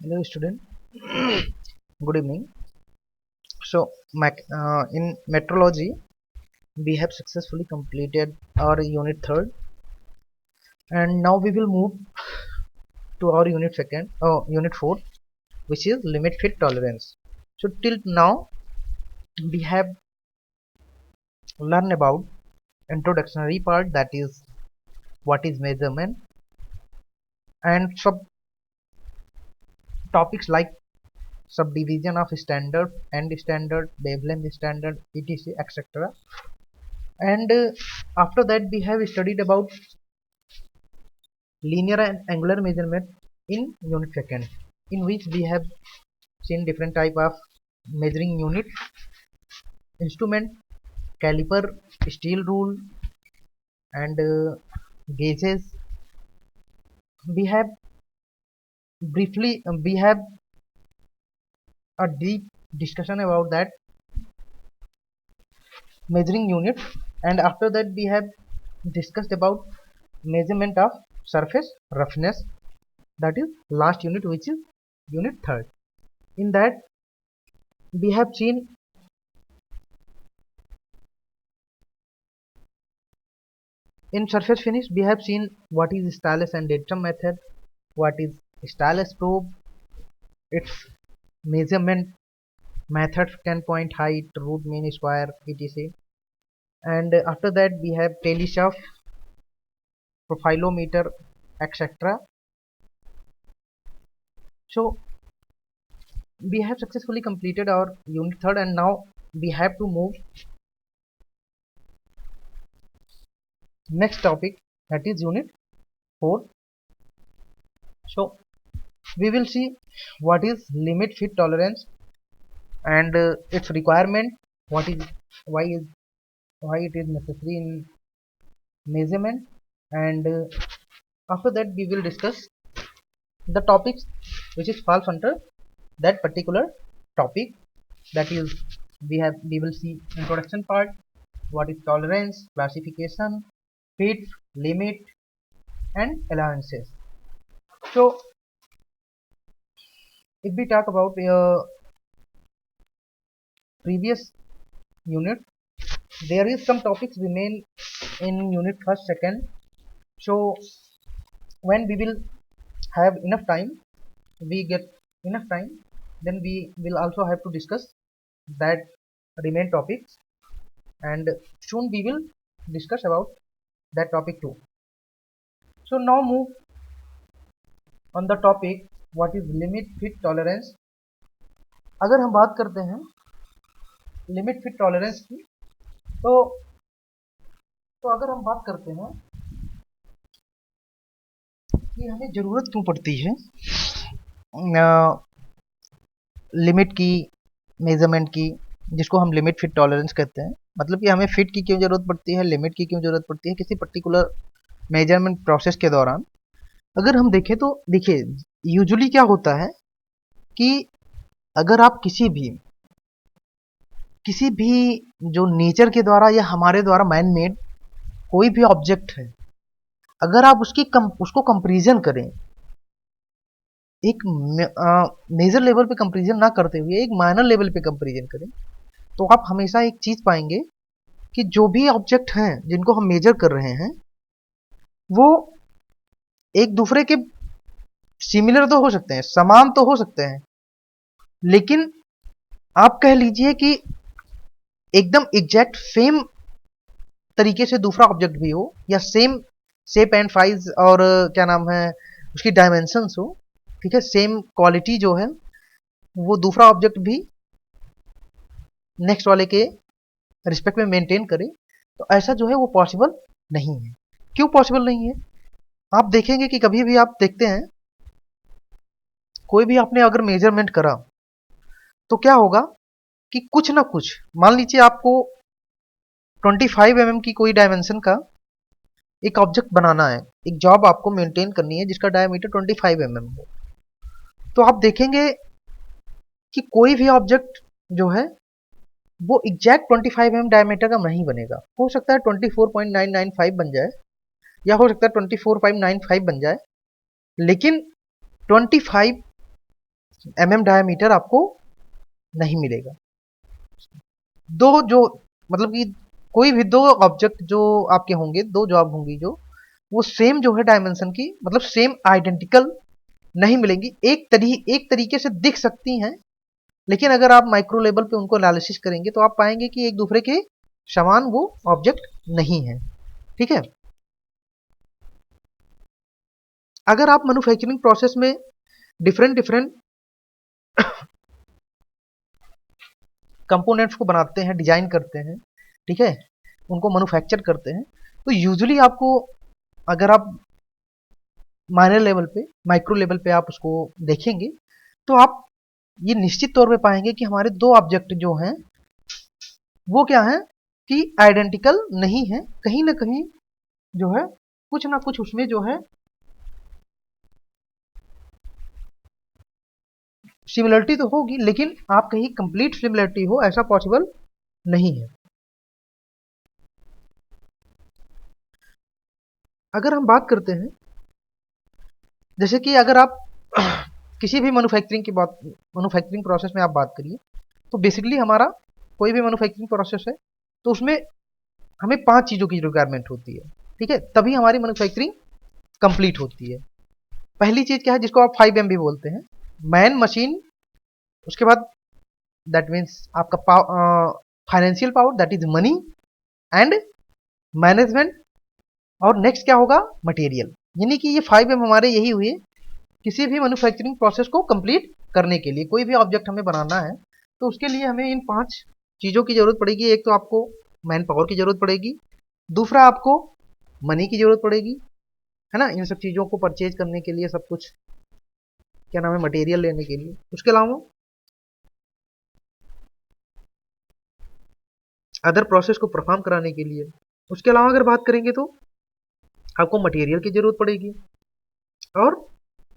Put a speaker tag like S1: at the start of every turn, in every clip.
S1: Hello, student. Good evening. In metrology, we have successfully completed our unit third, and now we will move to our unit fourth, which is limit fit tolerance. So till now, we have learned about introductory part, that is what is measurement, and sub topics like subdivision of standard, end standard, wavelength standard, etc., etc. And after that, we have studied about linear and angular measurement in unit second, in which we have seen different type of measuring unit, instrument, caliper, steel rule, and gauges. We have we have a deep discussion about that measuring unit, and after that we have discussed about measurement of surface roughness, that is last unit, which is unit third. In that, we have seen in surface finish, we have seen what is stylus and datum method, what is stylus probe, its measurement methods, 10 point height, root mean square, etc. And after that we have telescope, profilometer, etc. So we have successfully completed our unit third, and now we have to move next topic, that is unit 4. So we will see what is limit fit tolerance and its requirement, what is why is why it is necessary in measurement, and after that we will discuss the topics which is falls under that particular topic. That is, we will see introduction part, what is tolerance, classification, fit, limit, and allowances. So if we talk about previous unit, there is some topics remain in unit first, second. So when we will have enough time, we get enough time, then we will also have to discuss that remain topics, and soon we will discuss about that topic too. So now move on the topic, what is limit fit tolerance. अगर हम बात करते हैं limit fit tolerance की, तो अगर हम बात करते हैं कि हमें ज़रूरत क्यों पड़ती है लिमिट की, मेजरमेंट की, जिसको हम लिमिट फिट टॉलरेंस कहते हैं, मतलब कि हमें फिट की क्यों ज़रूरत पड़ती है, लिमिट की क्यों ज़रूरत पड़ती है किसी पर्टिकुलर मेजरमेंट प्रोसेस के दौरान। अगर हम देखें तो देखिए, यूजुअली क्या होता है कि अगर आप किसी भी जो नेचर के द्वारा या हमारे द्वारा मैन मेड कोई भी ऑब्जेक्ट है, अगर आप उसको कंपैरिजन करें, एक मेजर लेवल पे कंपैरिजन ना करते हुए एक माइनर लेवल पे कंपैरिजन करें, तो आप हमेशा एक चीज पाएंगे कि जो भी ऑब्जेक्ट हैं जिनको हम मेजर कर रहे हैं, वो एक दूसरे के सिमिलर तो हो सकते हैं, समान तो हो सकते हैं, लेकिन आप कह लीजिए कि एकदम एग्जैक्ट सेम तरीके से दूसरा ऑब्जेक्ट भी हो, या सेम शेप एंड साइज और क्या नाम है उसकी डायमेंशंस हो, ठीक है, सेम क्वालिटी जो है वो दूसरा ऑब्जेक्ट भी नेक्स्ट वाले के रिस्पेक्ट में मेंटेन करे, तो ऐसा जो है वो पॉसिबल नहीं है। क्यों पॉसिबल नहीं है? आप देखेंगे कि कभी भी आप देखते हैं, कोई भी आपने अगर मेजरमेंट करा, तो क्या होगा कि कुछ ना कुछ, मान लीजिए आपको 25 mm की कोई डायमेंशन का एक ऑब्जेक्ट बनाना है, एक जॉब आपको मेंटेन करनी है जिसका डायमीटर 25 mm हो, तो आप देखेंगे कि कोई भी ऑब्जेक्ट जो है वो एग्जैक्ट 25 mm डायमीटर का नहीं बनेगा। हो सकता है 24.995 बन जाए, या हो सकता है 24.95 बन जाए, लेकिन 25 mm डायमीटर आपको नहीं मिलेगा। दो जो मतलब कि कोई भी दो ऑब्जेक्ट जो आपके होंगे, दो जॉब होंगी जो वो सेम जो है डायमेंशन की मतलब सेम आइडेंटिकल नहीं मिलेंगी। एक तरीके से दिख सकती हैं, लेकिन अगर आप माइक्रो लेवल पे उनको एनालिसिस करेंगे तो आप पाएंगे कि एक दूसरे के समान वो ऑब्जेक्ट नहीं है। ठीक है। अगर आप मैन्युफैक्चरिंग प्रोसेस में डिफरेंट डिफरेंट कंपोनेंट्स को बनाते हैं, डिजाइन करते हैं, ठीक है, उनको मैन्युफैक्चर करते हैं, तो यूजुअली आपको अगर आप माइनर लेवल पे, माइक्रो लेवल पे आप उसको देखेंगे तो आप ये निश्चित तौर पे पाएंगे कि हमारे दो ऑब्जेक्ट जो हैं वो क्या है कि आइडेंटिकल नहीं है। कहीं ना कहीं जो है कुछ ना कुछ उसमें जो है सिमिलरिटी तो होगी, लेकिन आप कहीं कंप्लीट सिमिलरिटी हो ऐसा पॉसिबल नहीं है। अगर हम बात करते हैं जैसे कि अगर आप किसी भी मैन्युफैक्चरिंग प्रोसेस में आप बात करिए तो बेसिकली हमारा कोई भी मैन्युफैक्चरिंग प्रोसेस है तो उसमें हमें 5 चीज़ों की रिक्वायरमेंट होती है। ठीक है, तभी हमारी मैन्युफैक्चरिंग कंप्लीट होती है। पहली चीज़ क्या है जिसको आप 5M भी बोलते हैं, मैन मशीन, उसके बाद दैट मीन्स आपका financial power that is money and management, और नेक्स्ट क्या होगा मटेरियल। यानी कि ये 5M हमारे यही हुए किसी भी मैन्युफैक्चरिंग प्रोसेस को कंप्लीट करने के लिए। कोई भी ऑब्जेक्ट हमें बनाना है तो उसके लिए हमें इन 5 चीज़ों की जरूरत पड़ेगी। एक तो आपको मैन पावर की जरूरत पड़ेगी, दूसरा आपको मनी की जरूरत पड़ेगी, है ना, इन सब चीज़ों को परचेज करने के लिए, सब कुछ क्या नाम है मटेरियल लेने के लिए। उसके अलावा अदर प्रोसेस को परफॉर्म कराने के लिए। उसके अलावा अगर बात करेंगे तो आपको मटेरियल की जरूरत पड़ेगी और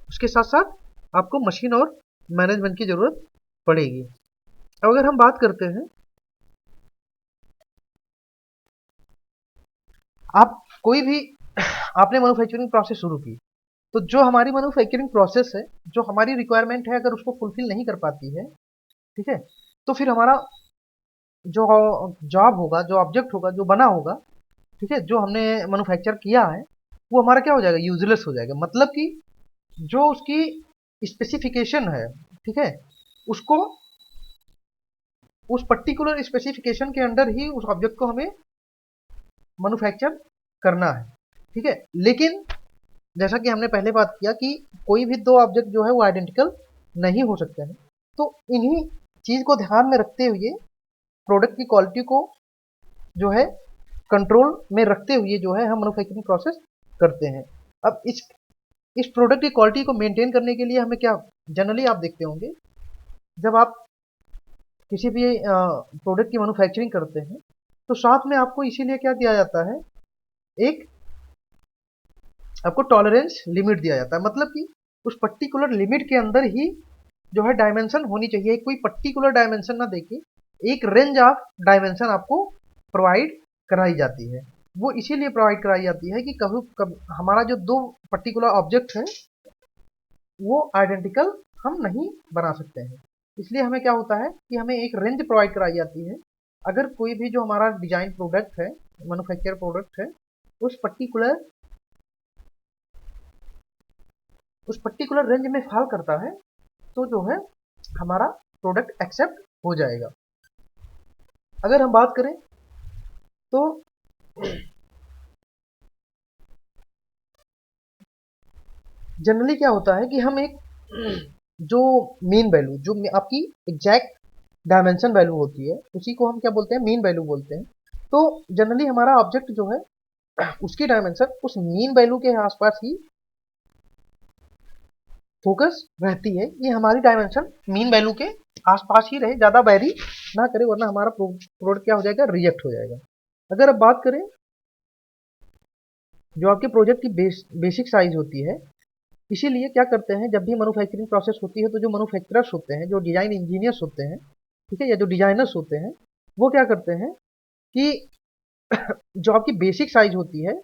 S1: उसके साथ साथ आपको मशीन और मैनेजमेंट की जरूरत पड़ेगी। अब अगर हम बात करते हैं, आप कोई भी आपने मैन्युफैक्चरिंग प्रोसेस शुरू की तो जो हमारी मैन्युफैक्चरिंग प्रोसेस है, जो हमारी रिक्वायरमेंट है, अगर उसको फुलफिल नहीं कर पाती है, ठीक है, तो फिर हमारा जो जॉब होगा, जो ऑब्जेक्ट होगा, जो बना होगा, ठीक है, जो हमने मैन्युफैक्चर किया है, वो हमारा क्या हो जाएगा, यूजलेस हो जाएगा। मतलब कि जो उसकी स्पेसिफिकेशन है, ठीक है, उसको उस पर्टिकुलर स्पेसिफिकेशन के अंडर ही उस ऑब्जेक्ट को हमें मैन्युफैक्चर करना है। ठीक है, लेकिन जैसा कि हमने पहले बात किया कि कोई भी दो ऑब्जेक्ट जो है वो आइडेंटिकल नहीं हो सकते हैं, तो इन्हीं चीज को ध्यान में रखते हुए प्रोडक्ट की क्वालिटी को जो है कंट्रोल में रखते हुए जो है हम मैन्युफैक्चरिंग प्रोसेस करते हैं। अब इस प्रोडक्ट की क्वालिटी को मेंटेन करने के लिए हमें क्या, जनरली आप देखते होंगे जब आप किसी भी प्रोडक्ट की मैन्युफैक्चरिंग करते हैं तो साथ में आपको इसीलिए क्या दिया जाता है, एक आपको टॉलरेंस लिमिट दिया जाता है। मतलब कि उस पर्टिकुलर लिमिट के अंदर ही जो है डायमेंशन होनी चाहिए। कोई पर्टिकुलर डायमेंशन ना देके एक रेंज ऑफ डायमेंशन आपको प्रोवाइड कराई जाती है। वो इसीलिए प्रोवाइड कराई जाती है कि कभी हमारा जो दो पर्टिकुलर ऑब्जेक्ट है वो आइडेंटिकल हम नहीं बना सकते हैं। इसलिए हमें क्या होता है कि हमें एक रेंज प्रोवाइड कराई जाती है। अगर कोई भी जो हमारा डिजाइन प्रोडक्ट है, मैन्युफैक्चर प्रोडक्ट है, उस पर्टिकुलर रेंज में फॉल करता है तो जो है हमारा प्रोडक्ट एक्सेप्ट हो जाएगा। अगर हम बात करें तो जनरली क्या होता है कि हम एक जो मीन वैल्यू, जो आपकी एग्जैक्ट डायमेंशन वैल्यू होती है, उसी को हम क्या बोलते हैं, मीन वैल्यू बोलते हैं। तो जनरली हमारा ऑब्जेक्ट जो है उसकी डायमेंशन उस मीन वैल्यू के आसपास ही फोकस रहती है। ये हमारी डायमेंशन मीन वैल्यू के आसपास ही रहे, ज़्यादा वेरी ना करे, वरना हमारा प्रोडक्ट क्या हो जाएगा, रिजेक्ट हो जाएगा। अगर अब बात करें जो आपके प्रोजेक्ट की बेसिक साइज होती है, इसीलिए क्या करते हैं जब भी मैन्युफैक्चरिंग प्रोसेस होती है तो जो मैन्युफैक्चरर्स होते हैं, जो डिजाइन इंजीनियर्स होते हैं, ठीक है, या जो डिजाइनर्स होते हैं, वो क्या करते हैं कि जो आपकी बेसिक साइज होती है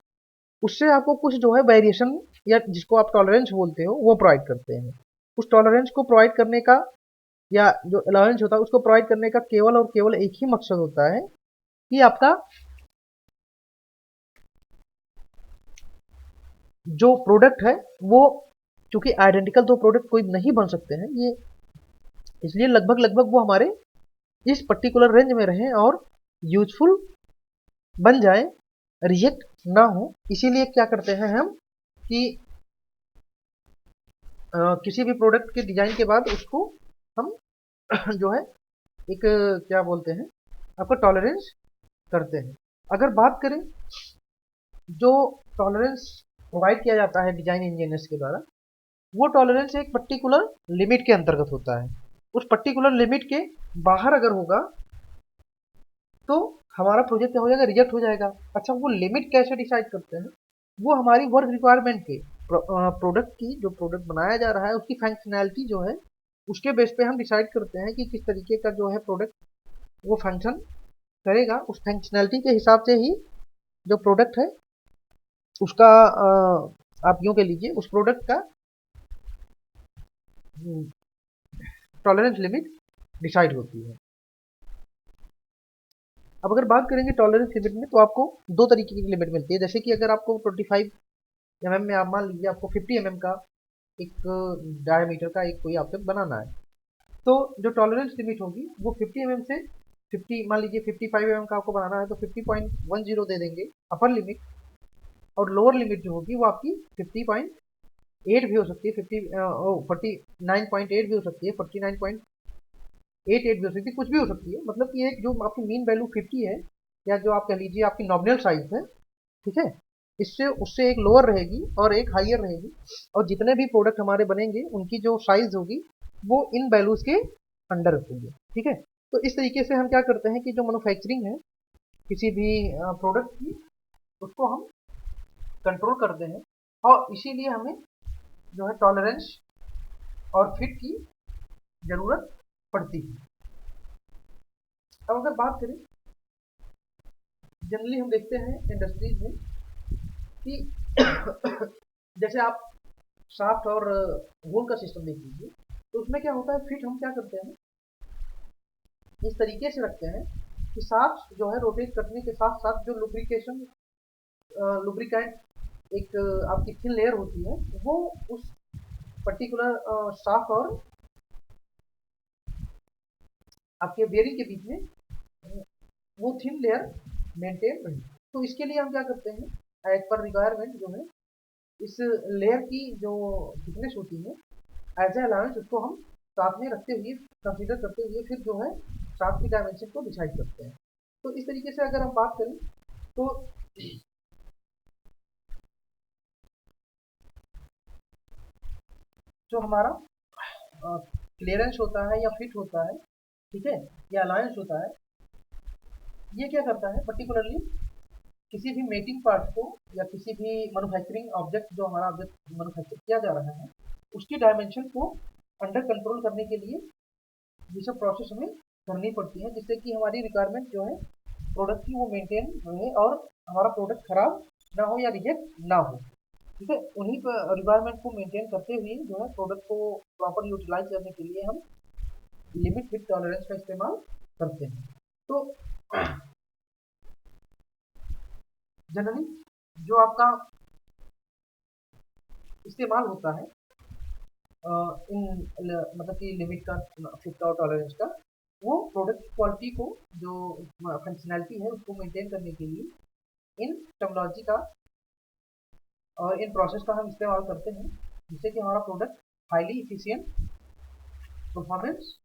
S1: उससे आपको कुछ जो है वेरिएशन या जिसको आप टॉलरेंस बोलते हो वो प्रोवाइड करते हैं। उस टॉलरेंस को प्रोवाइड करने का या जो अलाउंस होता है उसको प्रोवाइड करने का केवल और केवल एक ही मकसद होता है कि आपका जो प्रोडक्ट है वो, चूंकि आइडेंटिकल दो प्रोडक्ट कोई नहीं बन सकते हैं ये, इसलिए लगभग लगभग वो हमारे इस पर्टिकुलर रेंज में रहें और यूजफुल बन जाए, रिजेक्ट ना हो। इसीलिए क्या करते हैं हम कि किसी भी प्रोडक्ट के डिजाइन के बाद उसको हम जो है एक क्या बोलते हैं आपको टॉलरेंस करते हैं। अगर बात करें जो टॉलरेंस प्रोवाइड किया जाता है डिजाइन इंजीनियर्स के द्वारा, वो टॉलरेंस एक पर्टिकुलर लिमिट के अंतर्गत होता है। उस पर्टिकुलर लिमिट के बाहर अगर होगा तो हमारा प्रोजेक्ट क्या हो जाएगा, रिजेक्ट हो जाएगा। अच्छा, वो लिमिट कैसे डिसाइड करते हैं, वो हमारी वर्क रिक्वायरमेंट के प्रोडक्ट की, जो प्रोडक्ट बनाया जा रहा है उसकी फंक्शनैलिटी जो है उसके बेस पे हम डिसाइड करते हैं कि किस तरीके का जो है प्रोडक्ट वो फंक्शन करेगा। उस फंक्शनैलिटी के हिसाब से ही जो प्रोडक्ट है उसका आप यूँ कह लीजिए उस प्रोडक्ट का टॉलरेंस लिमिट डिसाइड होती है। अब अगर बात करेंगे टॉलरेंस लिमिट में, तो आपको दो तरीके की लिमिट मिलती है। जैसे कि अगर आपको 25 mm में, आप मान लीजिए आपको 50 mm का एक डायमीटर का एक कोई ऑब्जेक्ट बनाना है, तो जो टॉलरेंस लिमिट होगी वो 50 mm से 50, मान लीजिए 55 mm का आपको बनाना है तो 50.10 दे देंगे अपर लिमिट, और लोअर लिमिट जो होगी वो आपकी 50.8 भी हो सकती है, 49.8 भी हो सकती है, 49.88 भी हो सकती है, कुछ भी हो सकती है। मतलब कि एक जो आपकी मीन वैल्यू 50 है, या जो आप कह लीजिए आपकी नॉमिनल साइज है, ठीक है, इससे उससे एक लोअर रहेगी और एक हाइयर रहेगी, और जितने भी प्रोडक्ट हमारे बनेंगे उनकी जो साइज होगी वो इन वैल्यूज के अंडर होगी, ठीक है। तो इस तरीके से हम क्या करते हैं कि जो मैन्युफैक्चरिंग है किसी भी प्रोडक्ट की, उसको हम कंट्रोल करते हैं, और इसीलिए हमें जो है टॉलरेंस और फिट की जरूरत पड़ती है। अब अगर बात करें, जनरली हम देखते हैं इंडस्ट्रीज में कि जैसे आप शाफ्ट और होल का सिस्टम देख लीजिए, तो उसमें क्या होता है, फिट हम क्या करते हैं इस तरीके से रखते हैं कि शाफ्ट जो है रोटेट करने के साथ साथ जो लुब्रिकेंट एक आपकी थिन लेयर होती है वो उस पर्टिकुलर शाफ्ट और आपके बेयरिंग के बीच में वो थिन लेयर मेंटेन रहे। तो इसके लिए हम क्या करते हैं, एज पर रिक्वायरमेंट जो है इस लेयर की जो थिकनेस होती है एज ए अलाउंस उसको हम साथ में रखते हुए, कंसीडर करते हुए फिर जो है शाफ्ट की डायमेंशन को डिसाइड करते हैं। तो इस तरीके से अगर हम बात करें तो जो हमारा क्लियरेंस होता है या फिट होता है, ठीक है, या अलायंस होता है, ये क्या करता है पर्टिकुलरली किसी भी मेटिंग पार्ट को या किसी भी मैन्युफैक्चरिंग ऑब्जेक्ट जो हमारा ऑब्जेक्ट मैन्युफैक्चर किया जा रहा है उसकी डायमेंशन को अंडर कंट्रोल करने के लिए ये सब प्रोसेस हमें करनी पड़ती है, जिससे कि हमारी रिक्वायरमेंट जो है प्रोडक्ट की वो मेंटेन रहे और हमारा प्रोडक्ट खराब ना हो या रिजेक्ट ना हो, ठीक है। उन्हीं पर रिक्वायरमेंट को मेंटेन करते हुए जो है प्रोडक्ट को प्रॉपर यूटिलाइज करने के लिए हम लिमिट फिट टॉलरेंस का इस्तेमाल करते हैं। तो जनरली जो आपका इस्तेमाल होता है इन मतलब कि लिमिट का, फिट का और टॉलरेंस का, वो प्रोडक्ट की क्वालिटी को, जो फंक्शनैलिटी है उसको मेंटेन करने के लिए इन टेक्नोलॉजी का और इन प्रोसेस का हम इस्तेमाल करते हैं, जिससे कि हमारा प्रोडक्ट हाईली इफिशिएंट परफॉर्मेंस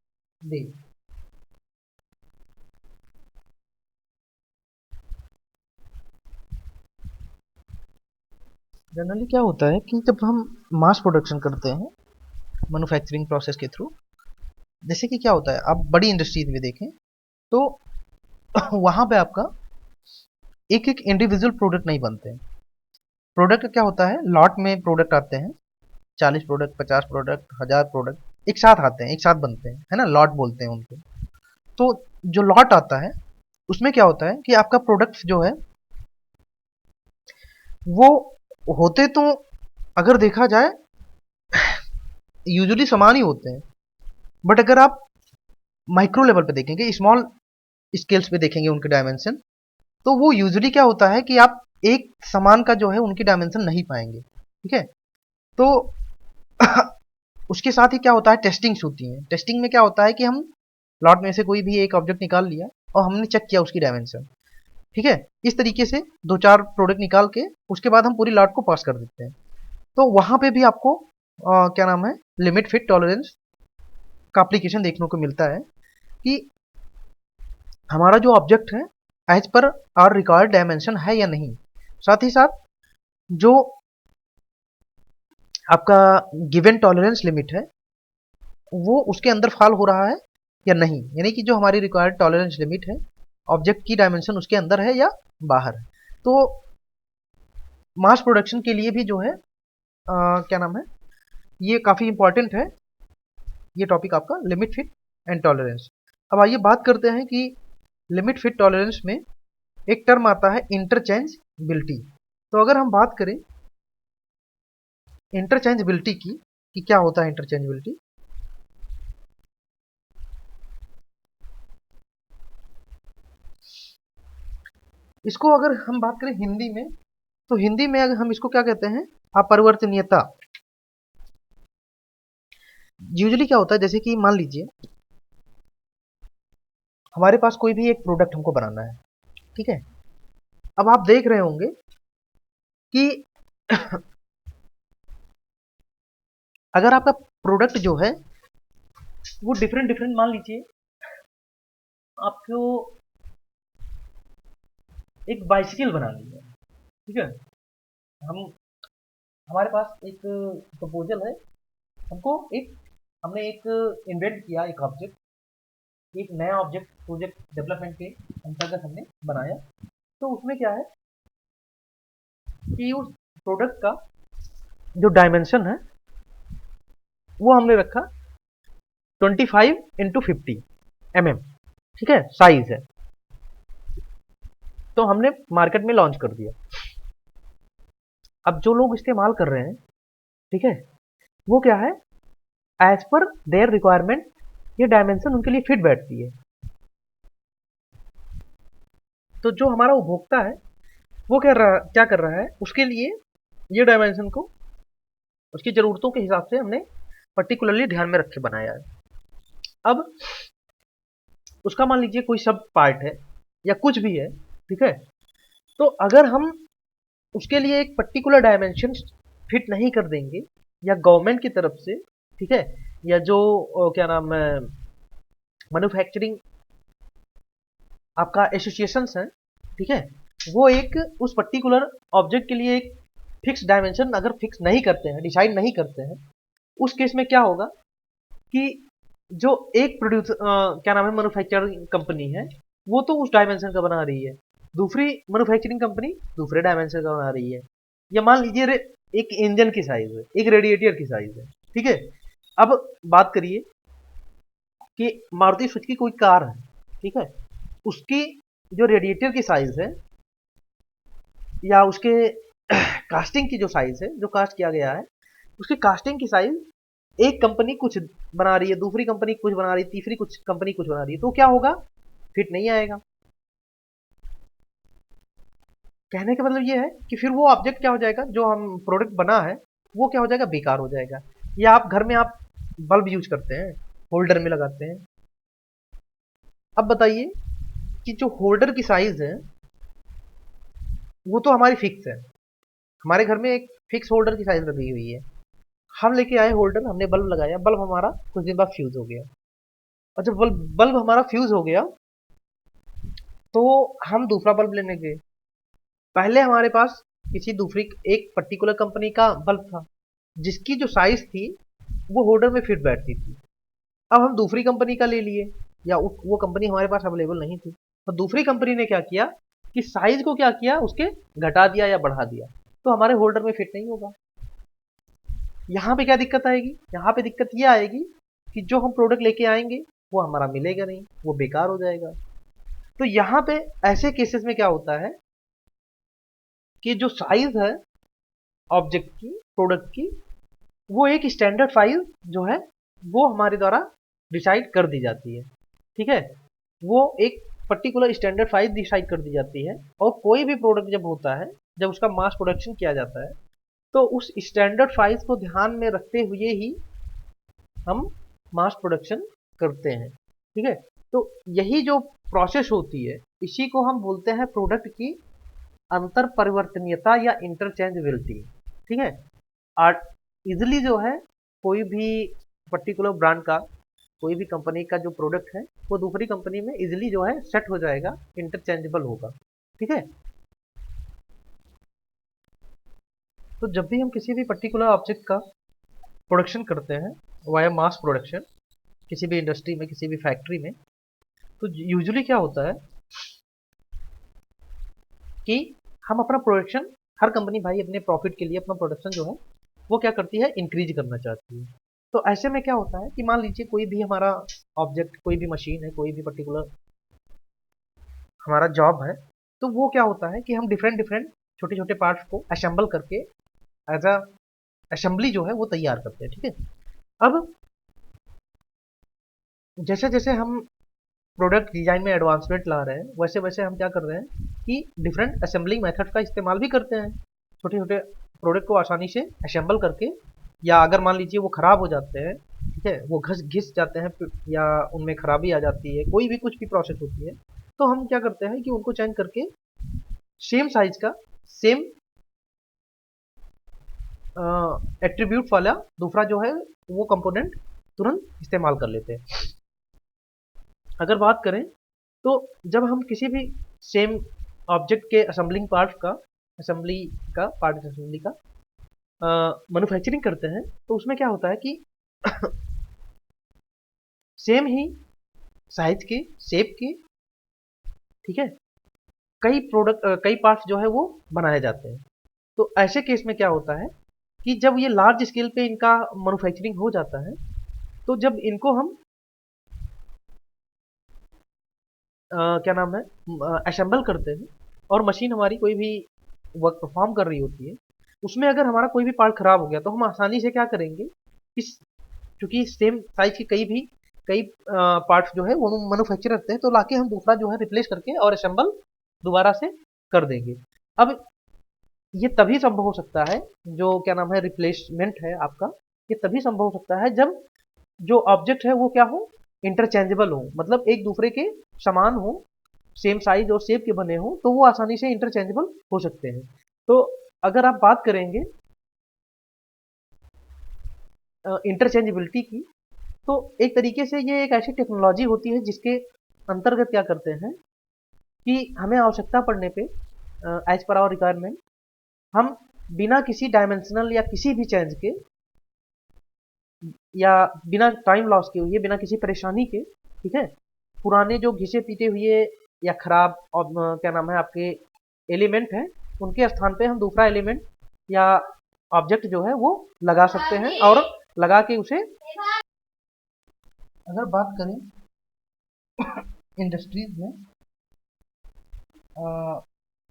S1: दे। जनरली क्या होता है कि जब हम मास प्रोडक्शन करते हैं मैन्युफैक्चरिंग प्रोसेस के थ्रू, जैसे कि क्या होता है आप बड़ी इंडस्ट्रीज में देखें तो वहां पे आपका एक एक इंडिविजुअल प्रोडक्ट नहीं बनते हैं। प्रोडक्ट क्या होता है, लॉट में प्रोडक्ट आते हैं, 40 प्रोडक्ट, 50 प्रोडक्ट, 1000 प्रोडक्ट एक साथ आते हैं, एक साथ बनते हैं, है ना, लॉट बोलते हैं उनको। तो जो लॉट आता है उसमें क्या होता है कि आपका प्रोडक्ट जो है वो होते तो, अगर देखा जाए यूजुअली समान ही होते हैं, बट अगर आप माइक्रो लेवल पे देखेंगे, स्मॉल स्केल्स पे देखेंगे उनके डायमेंशन, तो वो यूजुअली क्या होता है कि आप एक समान का जो है उनकी डायमेंशन नहीं पाएंगे। ठीक है, तो उसके साथ ही क्या होता है, टेस्टिंग्स होती हैं। टेस्टिंग में क्या होता है कि हम प्लॉट में से कोई भी एक ऑब्जेक्ट निकाल लिया और हमने चेक किया उसकी डायमेंशन। ठीक है, इस तरीके से दो चार प्रोडक्ट निकाल के उसके बाद हम पूरी लॉट को पास कर देते हैं। तो वहां पे भी आपको क्या नाम है, लिमिट फिट टॉलरेंस का एप्लीकेशन देखने को मिलता है कि हमारा जो ऑब्जेक्ट है as per are required dimension है या नहीं। साथ ही साथ जो आपका गिवन टॉलरेंस लिमिट है वो उसके अंदर फॉल हो रहा है या नहीं, यानी कि जो हमारी रिक्वायर्ड टॉलरेंस लिमिट है ऑब्जेक्ट की डायमेंशन उसके अंदर है या बाहर है। तो मास प्रोडक्शन के लिए भी जो है क्या नाम है, ये काफ़ी इंपॉर्टेंट है ये टॉपिक आपका, लिमिट फिट एंड टॉलरेंस। अब आइए बात करते हैं कि लिमिट फिट टॉलरेंस में एक टर्म आता है इंटरचेंजबिलिटी। तो अगर हम बात करें इंटरचेंजबिलिटी की कि क्या होता है इंटरचेंजबिलिटी, इसको अगर हम बात करें हिंदी में, तो हिंदी में अगर हम इसको क्या कहते हैं, अपरिवर्तनीयता। यूजुअली क्या होता है, जैसे कि मान लीजिए हमारे पास कोई भी एक प्रोडक्ट हमको बनाना है। ठीक है, अब आप देख रहे होंगे कि अगर आपका प्रोडक्ट जो है वो डिफरेंट डिफरेंट, मान लीजिए आपको एक बाइसिकल बनानी है। ठीक है, हम हमारे पास एक प्रपोजल है, हमको एक हमने एक इन्वेंट किया, एक ऑब्जेक्ट, एक नया ऑब्जेक्ट प्रोजेक्ट डेवलपमेंट के अंतर्गत हमने बनाया। तो उसमें क्या है कि उस प्रोडक्ट का जो डायमेंशन है वो हमने रखा 25x50 mm। ठीक है, साइज है। तो हमने मार्केट में लॉन्च कर दिया। अब जो लोग इस्तेमाल कर रहे हैं, ठीक है, वो क्या है, एज पर देयर रिक्वायरमेंट ये डायमेंशन उनके लिए फिट बैठती है। तो जो हमारा उपभोक्ता है वो क्या कर रहा है, उसके लिए ये डायमेंशन को उसकी ज़रूरतों के हिसाब से हमने पर्टिकुलरली ध्यान में रख के बनाया है। अब उसका मान लीजिए कोई सब पार्ट है या कुछ भी है, ठीक है, तो अगर हम उसके लिए एक पर्टिकुलर डायमेंशन फिट नहीं कर देंगे, या गवर्नमेंट की तरफ से, ठीक है, या जो क्या नाम है, मैन्युफैक्चरिंग आपका एसोसिएशंस हैं, ठीक है, वो एक उस पर्टिकुलर ऑब्जेक्ट के लिए एक फिक्स डायमेंशन अगर फिक्स नहीं करते हैं, डिसाइड नहीं करते हैं, उस केस में क्या होगा कि जो एक क्या नाम है, मैन्युफैक्चरिंग कंपनी है, वो तो उस डायमेंशन का बना रही है, दूसरी मैन्युफैक्चरिंग कंपनी दूसरे डायमेंशन का बना रही है। या मान लीजिए एक इंजन की साइज है, एक रेडिएटर की साइज है। ठीक है, अब बात करिए कि मारुति सुजुकी कोई कार है, ठीक है, उसकी जो रेडिएटर की साइज है या उसके कास्टिंग की जो साइज है, जो कास्ट किया गया है, उसकी कास्टिंग की साइज एक कंपनी कुछ बना रही है, दूसरी कंपनी कुछ बना रही है, तीसरी कुछ कंपनी कुछ बना रही है, तो क्या होगा, फिट नहीं आएगा। कहने का मतलब ये है कि फिर वो ऑब्जेक्ट क्या हो जाएगा, जो हम प्रोडक्ट बना है वो क्या हो जाएगा, बेकार हो जाएगा। या आप घर में आप बल्ब यूज करते हैं, होल्डर में लगाते हैं। अब बताइए कि जो होल्डर की साइज है वो तो हमारी फिक्स है, हमारे घर में एक फिक्स होल्डर की साइज लगी हुई है। हम लेके आए होल्डर, हमने बल्ब लगाया, बल्ब हमारा कुछ दिन बाद फ्यूज हो गया। और जब बल्ब हमारा फ्यूज हो गया तो हम दूसरा बल्ब लेने गए। पहले हमारे पास किसी दूसरी एक पर्टिकुलर कंपनी का बल्ब था जिसकी जो साइज थी वो होल्डर में फिट बैठती थी। अब हम दूसरी कंपनी का ले लिए, या वो कंपनी हमारे पास अवेलेबल नहीं थी, तो दूसरी कंपनी ने क्या किया कि साइज को क्या किया, उसके घटा दिया या बढ़ा दिया, तो हमारे होल्डर में फिट नहीं होगा। यहाँ पे क्या दिक्कत आएगी, यहाँ पे दिक्कत ये आएगी कि जो हम प्रोडक्ट लेके आएंगे वो हमारा मिलेगा नहीं, वो बेकार हो जाएगा। तो यहाँ पे ऐसे केसेस में क्या होता है कि जो साइज है ऑब्जेक्ट की, प्रोडक्ट की, वो एक स्टैंडर्ड फाइल जो है वो हमारे द्वारा डिसाइड कर दी जाती है, ठीक है। वो एक पर्टिकुलर स्टैंडर्ड फाइल डिसाइड कर दी जाती है, और कोई भी प्रोडक्ट जब होता है, जब उसका मास प्रोडक्शन किया जाता है, तो उस स्टैंडर्ड फाइल्स को ध्यान में रखते हुए ही हम मास प्रोडक्शन करते हैं, ठीक है। तो यही जो प्रोसेस होती है, इसी को हम बोलते हैं प्रोडक्ट की अंतर परिवर्तनीयता या इंटरचेंजेबिलिटी, ठीक है। और इजिली जो है कोई भी पर्टिकुलर ब्रांड का, कोई भी कंपनी का जो प्रोडक्ट है वो दूसरी कंपनी में इजिली जो है सेट हो जाएगा, इंटरचेंजेबल होगा, ठीक है। तो जब भी हम किसी भी पर्टिकुलर ऑब्जेक्ट का प्रोडक्शन करते हैं वाया मास प्रोडक्शन, किसी भी इंडस्ट्री में, किसी भी फैक्ट्री में, तो यूजुअली क्या होता है कि हम अपना प्रोडक्शन, हर कंपनी भाई अपने प्रॉफिट के लिए अपना प्रोडक्शन जो है वो क्या करती है, इंक्रीज करना चाहती है। तो ऐसे में क्या होता है कि मान लीजिए कोई भी हमारा ऑब्जेक्ट, कोई भी मशीन है, कोई भी पर्टिकुलर हमारा जॉब है, तो वो क्या होता है कि हम डिफरेंट डिफरेंट छोटे छोटे पार्ट्स को असेंबल करके एज अ असेंबली जो है वो तैयार करते हैं, ठीक है। अब जैसे जैसे हम प्रोडक्ट डिजाइन में एडवांसमेंट ला रहे हैं, वैसे वैसे हम क्या कर रहे हैं कि डिफरेंट असेंबलिंग मेथड का इस्तेमाल भी करते हैं, छोटे छोटे प्रोडक्ट को आसानी से असेंबल करके। या अगर मान लीजिए वो खराब हो जाते हैं, ठीक है, वो घिस जाते हैं, या उनमें खराबी आ जाती है, कोई भी कुछ भी प्रोसेस होती है, तो हम क्या करते हैं कि उनको चेंज करके सेम साइज का, सेम एट्रीब्यूट वाला दूसरा जो है वो कंपोनेंट तुरंत इस्तेमाल कर लेते हैं। अगर बात करें तो जब हम किसी भी सेम ऑब्जेक्ट के असेंबलिंग पार्ट का, असेंबली का पार्ट असेंबली का मैन्युफैक्चरिंग करते हैं, तो उसमें क्या होता है कि सेम ही साइज के, शेप के, ठीक है, कई प्रोडक्ट, कई पार्ट्स जो है वो बनाए जाते हैं। तो ऐसे केस में क्या होता है कि जब ये लार्ज स्केल पे इनका मैन्युफैक्चरिंग हो जाता है, तो जब इनको हम क्या नाम है, असेंबल करते हैं, और मशीन हमारी कोई भी वर्क परफॉर्म कर रही होती है, उसमें अगर हमारा कोई भी पार्ट खराब हो गया, तो हम आसानी से क्या करेंगे, इस चूंकि सेम साइज के कई पार्ट्स जो है वो मैन्युफैक्चर करते हैं, तो लाके हम दूसरा जो है रिप्लेस करके और असेंबल दोबारा से कर देंगे। अब ये तभी संभव हो सकता है, जो क्या नाम है रिप्लेसमेंट है आपका, ये तभी संभव हो सकता है जब जो ऑब्जेक्ट है वो क्या हो, इंटरचेंजेबल हो, मतलब एक दूसरे के समान हो, सेम साइज और शेप के बने हो, तो वो आसानी से इंटरचेंजेबल हो सकते हैं। तो अगर आप बात करेंगे इंटरचेंजेबिलिटी की, तो एक तरीके से ये एक ऐसी टेक्नोलॉजी होती है जिसके अंतर्गत क्या करते हैं कि हमें आवश्यकता पड़ने पे, एज पर आवर रिक्वायरमेंट, हम बिना किसी डायमेंशनल या किसी भी चेंज के, या बिना टाइम लॉस के हुए, बिना किसी परेशानी के, ठीक है, पुराने जो घिसे पीटे हुए या खराब क्या नाम है आपके एलिमेंट है, उनके स्थान पे हम दूसरा एलिमेंट या ऑब्जेक्ट जो है वो लगा सकते हैं, और लगा के उसे, अगर बात करें इंडस्ट्रीज में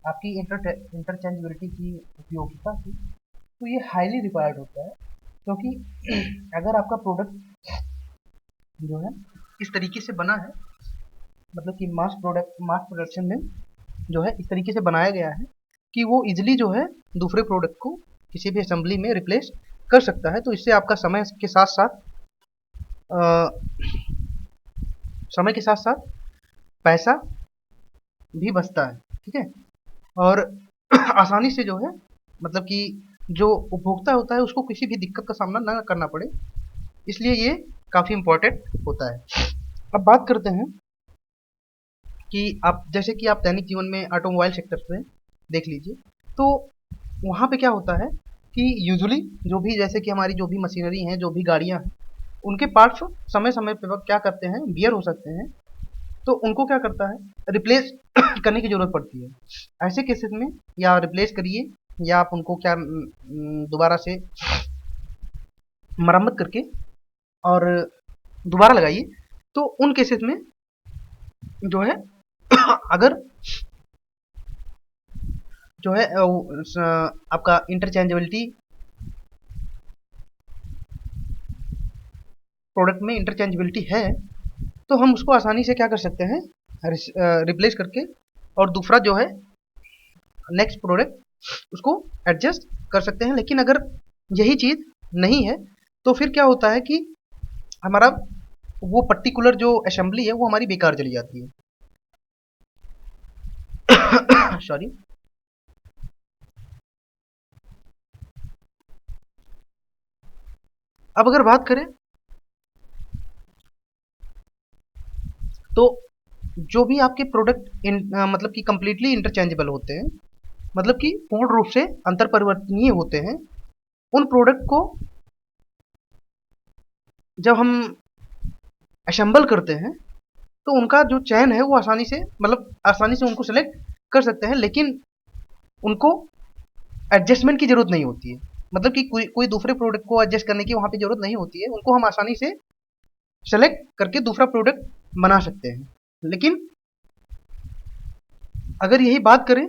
S1: आपकी इंटरचेंजेबिलिटी की उपयोगिता की, तो ये हाईली रिक्वायर्ड होता है, क्योंकि अगर आपका प्रोडक्ट जो है इस तरीके से बना है, मतलब कि मास प्रोडक्शन में जो है इस तरीके से बनाया गया है कि वो इजिली जो है दूसरे प्रोडक्ट को किसी भी असेंबली में रिप्लेस कर सकता है। तो इससे आपका समय के साथ साथ पैसा भी बचता है, ठीक है, और आसानी से जो है, मतलब कि जो उपभोक्ता होता है उसको किसी भी दिक्कत का सामना ना करना पड़े, इसलिए ये काफ़ी इम्पोर्टेंट होता है। अब बात करते हैं कि आप, जैसे कि आप दैनिक जीवन में ऑटोमोबाइल सेक्टर में देख लीजिए, तो वहाँ पे क्या होता है कि यूजुअली जो भी, जैसे कि हमारी जो भी मशीनरी हैं, जो भी गाड़ियाँ हैं, उनके पार्ट्स समय समय पे क्या करते हैं, वियर हो सकते हैं, तो उनको क्या करता है, रिप्लेस करने की ज़रूरत पड़ती है। ऐसे केसेस में या रिप्लेस करिए, या आप उनको क्या दोबारा से मरम्मत करके और दोबारा लगाइए। तो उन केसेस में जो है अगर जो है आपका इंटरचेंजेबिलिटी प्रोडक्ट में इंटरचेंजेबिलिटी है तो हम उसको आसानी से क्या कर सकते हैं, रिप्लेस करके और दूसरा जो है नेक्स्ट प्रोडक्ट उसको एडजस्ट कर सकते हैं। लेकिन अगर यही चीज़ नहीं है तो फिर क्या होता है कि हमारा वो पर्टिकुलर जो असेंबली है वो हमारी बेकार चली जाती है। सॉरी। अब अगर बात करें तो जो भी आपके प्रोडक्ट मतलब कि कंप्लीटली इंटरचेंजेबल होते हैं, मतलब कि पूर्ण रूप से अंतर परिवर्तनीय होते हैं, उन प्रोडक्ट को जब हम असेंबल करते हैं तो उनका जो चयन है वो आसानी से, मतलब आसानी से उनको सेलेक्ट कर सकते हैं, लेकिन उनको एडजस्टमेंट की जरूरत नहीं होती है। मतलब कि कोई दूसरे प्रोडक्ट को एडजस्ट करने की वहाँ पे जरूरत नहीं होती है, उनको हम आसानी से सेलेक्ट करके दूसरा प्रोडक्ट बना सकते हैं। लेकिन अगर यही बात करें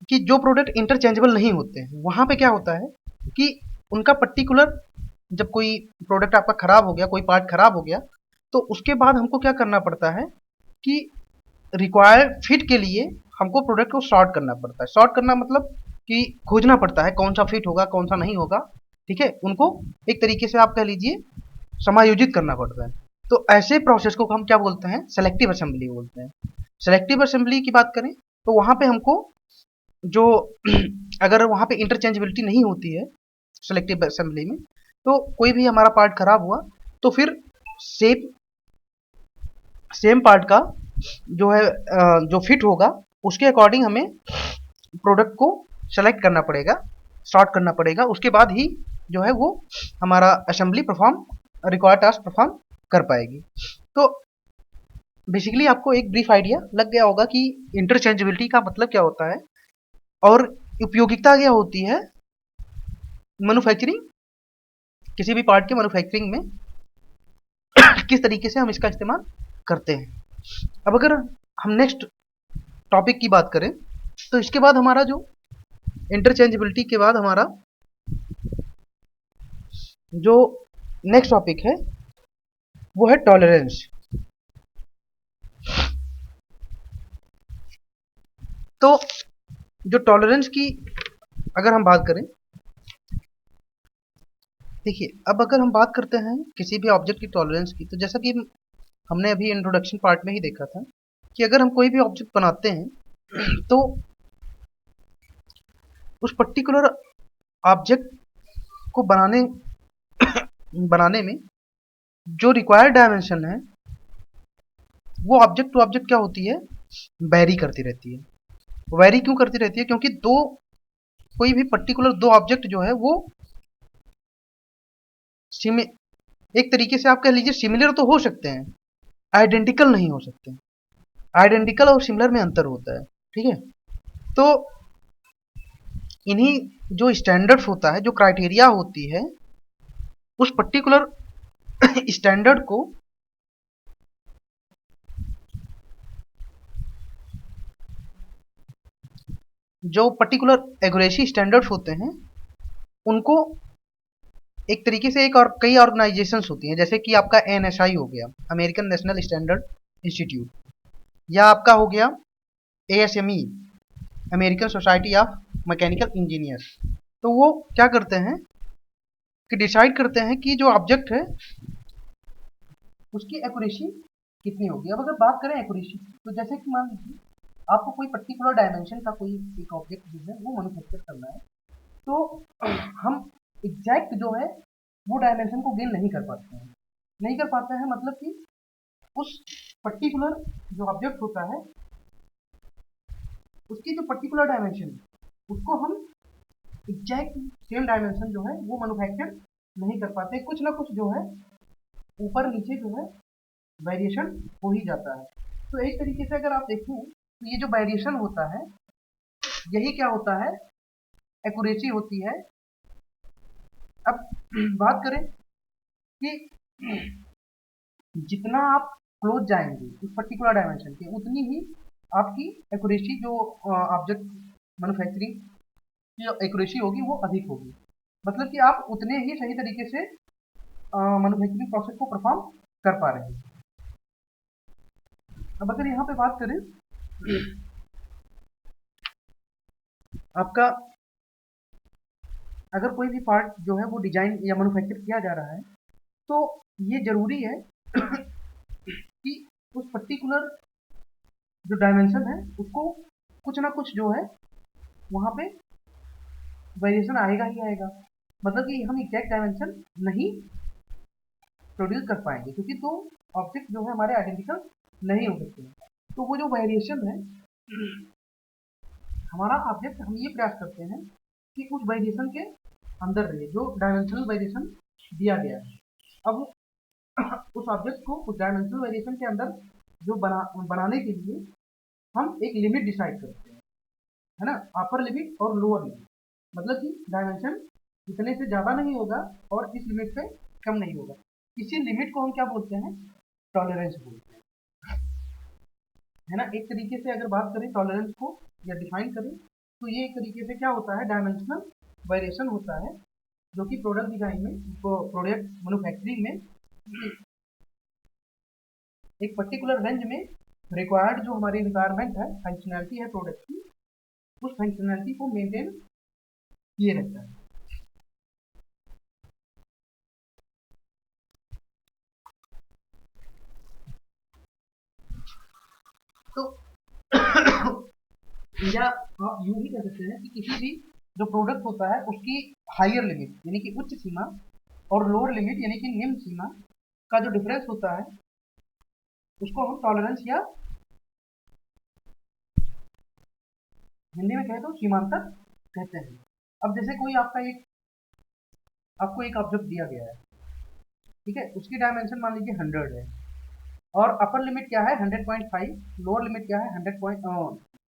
S1: कि जो प्रोडक्ट इंटरचेंजेबल नहीं होते हैं, वहाँ पे क्या होता है कि उनका पर्टिकुलर, जब कोई प्रोडक्ट आपका खराब हो गया, कोई पार्ट खराब हो गया, तो उसके बाद हमको क्या करना पड़ता है कि रिक्वायर्ड फिट के लिए हमको प्रोडक्ट को सॉर्ट करना पड़ता है। सॉर्ट करना मतलब कि खोजना पड़ता है कौन सा फिट होगा, कौन सा नहीं होगा, ठीक है। उनको एक तरीके से आप कह लीजिए समायोजित करना पड़ता है। तो ऐसे प्रोसेस को हम क्या बोलते हैं, सेलेक्टिव असेंबली बोलते हैं। सेलेक्टिव असेंबली की बात करें तो वहाँ पे हमको जो अगर वहाँ पे इंटरचेंजेबिलिटी नहीं होती है सेलेक्टिव असेंबली में, तो कोई भी हमारा पार्ट खराब हुआ तो फिर सेम सेम पार्ट का जो है जो फिट होगा उसके अकॉर्डिंग हमें प्रोडक्ट को सेलेक्ट करना पड़ेगा, सॉर्ट करना पड़ेगा। उसके बाद ही जो है वो हमारा assembly perform, required task perform कर पाएगी। तो बेसिकली आपको एक ब्रीफ आइडिया लग गया होगा कि इंटरचेंजेबिलिटी का मतलब क्या होता है और उपयोगिता क्या होती है मैन्युफैक्चरिंग, किसी भी पार्ट के मैन्युफैक्चरिंग में किस तरीके से हम इसका इस्तेमाल करते हैं। अब अगर हम नेक्स्ट टॉपिक की बात करें तो इसके बाद हमारा जो इंटरचेंजेबिलिटी के बाद हमारा जो नेक्स्ट टॉपिक है वो है टॉलरेंस। तो जो टॉलरेंस की अगर हम बात करें, देखिए अब अगर हम बात करते हैं किसी भी ऑब्जेक्ट की टॉलरेंस की, तो जैसा कि हमने अभी इंट्रोडक्शन पार्ट में ही देखा था कि अगर हम कोई भी ऑब्जेक्ट बनाते हैं तो उस पर्टिकुलर ऑब्जेक्ट को बनाने में जो रिक्वायर्ड डायमेंशन है वो ऑब्जेक्ट टू ऑब्जेक्ट क्या होती है, वेरी करती रहती है। वेरी क्यों करती रहती है, क्योंकि कोई भी पर्टिकुलर दो ऑब्जेक्ट जो है वो एक तरीके से आप कह लीजिए सिमिलर तो हो सकते हैं, आइडेंटिकल नहीं हो सकते। आइडेंटिकल और सिमिलर में अंतर होता है, ठीक है। तो इन्हीं जो स्टैंडर्ड्स होता है, जो क्राइटेरिया होती है, उस पर्टिकुलर स्टैंडर्ड को जो पर्टिकुलर एक्यूरेसी स्टैंडर्ड्स होते हैं उनको एक तरीके से एक और कई ऑर्गेनाइजेशंस होती हैं, जैसे कि आपका एनएसआई हो गया, अमेरिकन नेशनल स्टैंडर्ड इंस्टीट्यूट, या आपका हो गया ASME, American society of mechanical engineers. तो वो क्या करते हैं कि डिसाइड करते हैं कि जो ऑब्जेक्ट है उसकी एक्यूरेसी कितनी होगी। अब अगर बात करें एक्यूरेसी, तो जैसे कि मान लीजिए आपको कोई पर्टिकुलर डायमेंशन का कोई एक ऑब्जेक्ट जो है वो मैन्युफैक्चर करना है, तो हम एग्जैक्ट जो है वो डायमेंशन को गेन नहीं कर पाते हैं। नहीं कर पाते हैं मतलब कि उस पर्टिकुलर जो ऑब्जेक्ट होता है उसकी जो पर्टिकुलर डायमेंशन उसको हम एग्जैक्ट सेम डायमेंशन जो है वो मैन्युफैक्चर नहीं कर पाते। कुछ ना कुछ जो है ऊपर नीचे जो है वेरिएशन हो ही जाता है। तो एक तरीके से अगर आप देखें तो ये जो वेरिएशन होता है यही क्या होता है, एक्यूरेसी होती है। अब बात करें कि जितना आप क्लोज जाएंगे उस पर्टिकुलर डायमेंशन के उतनी ही आपकी एक्यूरेसी जो ऑब्जेक्ट मैन्युफैक्चरिंग की एक्यूरेसी होगी वो अधिक होगी। मतलब कि आप उतने ही सही तरीके से मैन्युफैक्चरिंग प्रोसेस को परफॉर्म कर पा रहे हैं। अब अगर यहाँ पे बात करें आपका, अगर कोई भी पार्ट जो है वो डिजाइन या मैन्युफैक्चर किया जा रहा है तो ये जरूरी है कि उस पर्टिकुलर जो डायमेंशन है उसको कुछ ना कुछ जो है वहाँ पे वेरिएशन आएगा ही आएगा। मतलब कि हम एग्जैक्ट डायमेंशन नहीं प्रोड्यूस कर पाएंगे क्योंकि तो ऑब्जेक्ट जो है हमारे आइडेंटिकल नहीं हो सकते। तो वो जो वेरिएशन है हमारा ऑब्जेक्ट, हम ये प्रयास करते हैं कि उस वेरिएशन के अंदर रहे जो डायमेंशनल वेरिएशन दिया गया है। अब उस ऑब्जेक्ट को उस डायमेंशनल वेरिएशन के अंदर जो बनाने के लिए हम एक लिमिट डिसाइड करते हैं, है ना, अपर लिमिट और लोअर लिमिट। मतलब कि डायमेंशन इतने से ज़्यादा नहीं होगा और इस लिमिट से कम नहीं होगा। इसी लिमिट को हम क्या बोलते हैं, टॉलरेंस बोलते हैं, है ना। एक तरीके से अगर बात करें टॉलरेंस को या डिफाइन करें तो ये एक तरीके से क्या होता है, डायमेंशनल वेरिएशन होता है जो कि प्रोडक्ट डिजाइन में, प्रोडक्ट मैन्युफैक्चरिंग में एक पर्टिकुलर रेंज में रिक्वायर्ड जो हमारी रिक्वायरमेंट है, फंक्शनैलिटी है प्रोडक्ट की, उस फंक्शनैलिटी को मेंटेन किए रहता है। तो या आप यूं भी कह सकते हैं कि किसी भी जो प्रोडक्ट होता है उसकी हायर लिमिट यानी कि उच्च सीमा और लोअर लिमिट यानी कि निम्न सीमा का जो डिफरेंस होता है उसको हम टॉलरेंस या हिंदी में कहें तो सीमांतर कहते हैं। अब जैसे कोई आपको एक ऑब्जेक्ट दिया गया है, ठीक है, उसकी डायमेंशन मान लीजिए 100 है और अपर लिमिट क्या है 100.5, लोअर लिमिट क्या है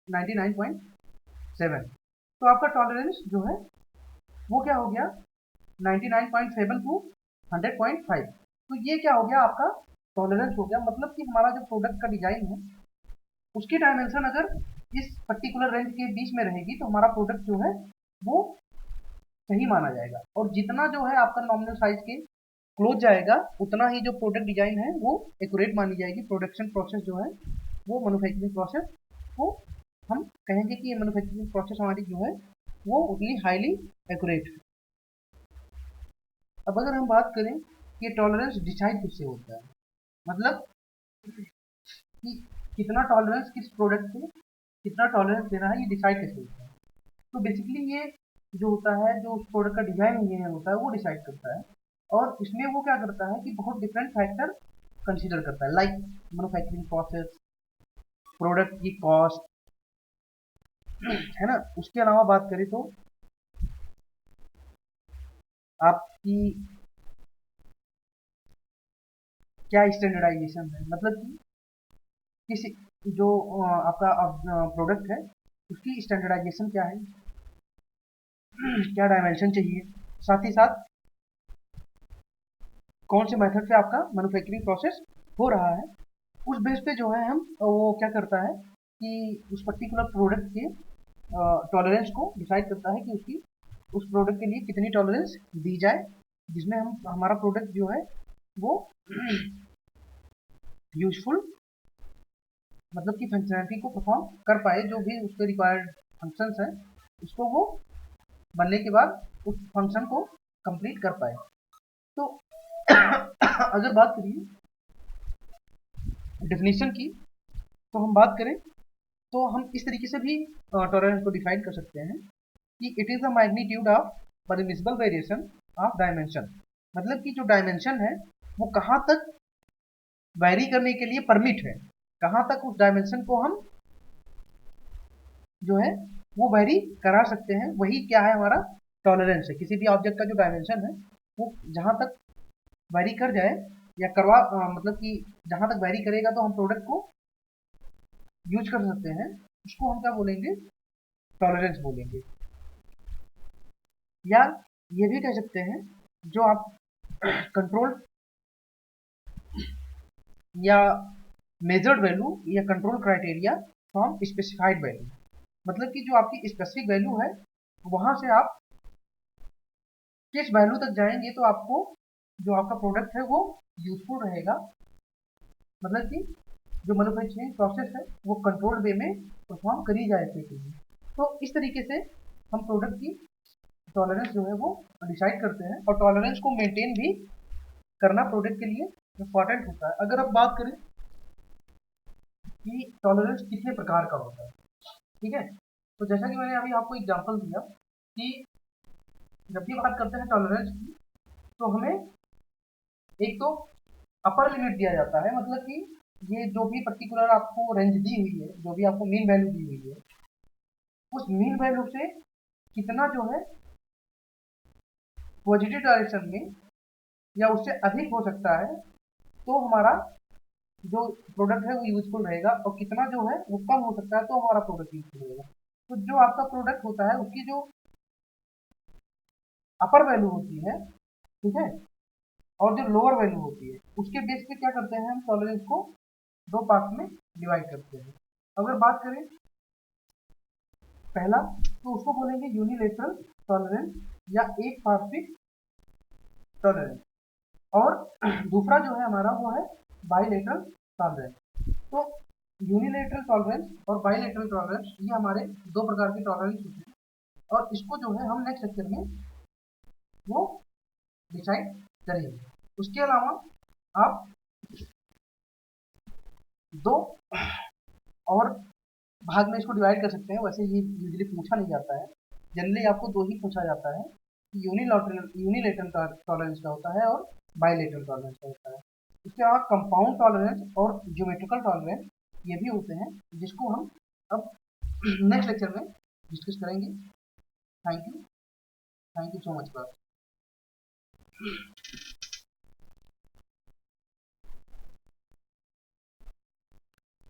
S1: 99.7। तो आपका टॉलरेंस जो है वो क्या हो गया 99.7 टू 100.5। तो ये क्या हो गया आपका टॉलरेंस हो गया। मतलब कि हमारा जो प्रोडक्ट का डिजाइन है उसकी डायमेंशन अगर इस पर्टिकुलर रेंज के बीच में रहेगी तो हमारा प्रोडक्ट जो है वो सही माना जाएगा। और जितना जो है आपका नॉमिनल साइज के क्लोज जाएगा उतना ही जो प्रोडक्ट डिजाइन है वो एक्यूरेट मानी जाएगी। प्रोडक्शन प्रोसेस जो है वो मैन्युफैक्चरिंग प्रोसेस को हम कहेंगे कि ये मैन्युफैक्चरिंग प्रोसेस हमारी जो है वो उतनी हाईली एक्यूरेट है। अब अगर हम बात करें कि टॉलरेंस डिसाइड किससे होता है, मतलब कि कितना टॉलरेंस किस प्रोडक्ट पे कितना टॉलरेंस देना है ये डिसाइड कैसे होता है। तो बेसिकली ये जो होता है, जो उस प्रोडक्ट का डिजाइन इंजीनियर होता है वो डिसाइड करता है। और इसमें वो क्या करता है कि बहुत डिफरेंट फैक्टर कंसीडर करता है, लाइक मैन्युफैक्चरिंग प्रोसेस, प्रोडक्ट की कॉस्ट, है ना। उसके अलावा बात करें तो आपकी क्या स्टैंडर्डाइजेशन है, मतलब कि किसी जो आपका प्रोडक्ट है उसकी स्टैंडर्डाइजेशन क्या है, क्या डायमेंशन चाहिए, साथ ही साथ कौन से मेथड से आपका मैन्युफैक्चरिंग प्रोसेस हो रहा है। उस बेस पे जो है हम वो क्या करता है कि उस पर्टिकुलर प्रोडक्ट के टॉलरेंस को डिसाइड करता है कि उसकी उस प्रोडक्ट के लिए कितनी टॉलरेंस दी जाए जिसमें हम हमारा प्रोडक्ट जो है वो यूजफुल, मतलब कि फंक्शनैलिटी को परफॉर्म कर पाए, जो भी उसके रिक्वायर्ड फंक्शंस हैं उसको वो बनने के बाद उस फंक्शन को कंप्लीट कर पाए। तो अगर बात करिए डेफिनेशन की, तो हम बात करें तो हम इस तरीके से भी टॉलरेंस को डिफाइन कर सकते हैं कि it is the magnitude of permissible variation of dimension. मतलब कि जो डायमेंशन है वो कहाँ तक वैरी करने के लिए परमिट है, कहाँ तक उस डायमेंशन को हम जो है वो वैरी करा सकते हैं, वही क्या है हमारा टॉलरेंस है। किसी भी ऑब्जेक्ट का जो डायमेंशन है वो जहाँ तक वैरी कर जाए या करवा मतलब कि जहाँ तक वैरी करेगा तो हम प्रोडक्ट को यूज कर सकते हैं, उसको हम क्या बोलेंगे, टॉलरेंस बोलेंगे। या ये भी कह सकते हैं जो आप कंट्रोल या मेजर्ड वैल्यू या control criteria from specified value. मतलब कि जो आपकी स्पेसिफिक वैल्यू है वहां से आप किस वैल्यू तक जाएंगे तो आपको जो आपका प्रोडक्ट है वो यूजफुल रहेगा, मतलब कि जो मैन्युफैक्चरिंग प्रोसेस है वो कंट्रोल्ड वे में परफॉर्म करी जाए इफेक्टिवली। तो इस तरीके से हम प्रोडक्ट की टॉलरेंस जो है वो डिसाइड करते हैं, और टॉलरेंस को मेंटेन भी करना प्रोडक्ट के लिए इम्पॉर्टेंट होता है। अगर आप बात करें कि टॉलरेंस कितने प्रकार का होता है, ठीक है, तो जैसा कि मैंने अभी आपको एग्जांपल दिया कि जब भी बात करते हैं टॉलरेंस की, तो हमें एक तो अपर लिमिट दिया जाता है, मतलब कि ये जो भी पर्टिकुलर आपको रेंज दी हुई है, जो भी आपको मीन वैल्यू दी हुई है, उस मीन वैल्यू से कितना जो है पॉजिटिव डायरेक्शन में या उससे अधिक हो सकता है, तो हमारा जो प्रोडक्ट है वो यूजफुल रहेगा, और कितना जो है वो कम हो सकता है तो हमारा प्रोडक्ट यूजफुल रहेगा। तो जो आपका प्रोडक्ट होता है उसकी जो अपर वैल्यू होती है, ठीक है, और जो लोअर वैल्यू होती है, उसके बेस पे क्या करते हैं हम टॉलरेंस को दो पार्ट में डिवाइड करते हैं। अगर बात करें पहला, तो उसको बोलेंगे यूनिलेटरल टॉलरेंस या एक पार्श्विक टॉलरेंस, और दूसरा जो है हमारा वो है बाइलेटरल टॉलरेंस। तो यूनिलेटरल टॉलरेंस और बाइलेटरल टॉलरेंस ये हमारे दो प्रकार के टॉलरेंस होते हैं, और इसको जो है हम नेक्स्ट लेक्चर में वो डिसाइड करेंगे। उसके अलावा आप दो और भाग में इसको डिवाइड कर सकते हैं। वैसे ये यूजुअली पूछा नहीं जाता है, जनरली आपको दो ही पूछा जाता है, यूनिलेटरल टॉलरेंस का होता है और बाइलेटरल टॉलरेंस का होता है। इसके अलावा कंपाउंड टॉलरेंस और ज्योमेट्रिकल टॉलरेंस ये भी होते हैं, जिसको हम अब नेक्स्ट लेक्चर में डिस्कस करेंगे। Thank you so much for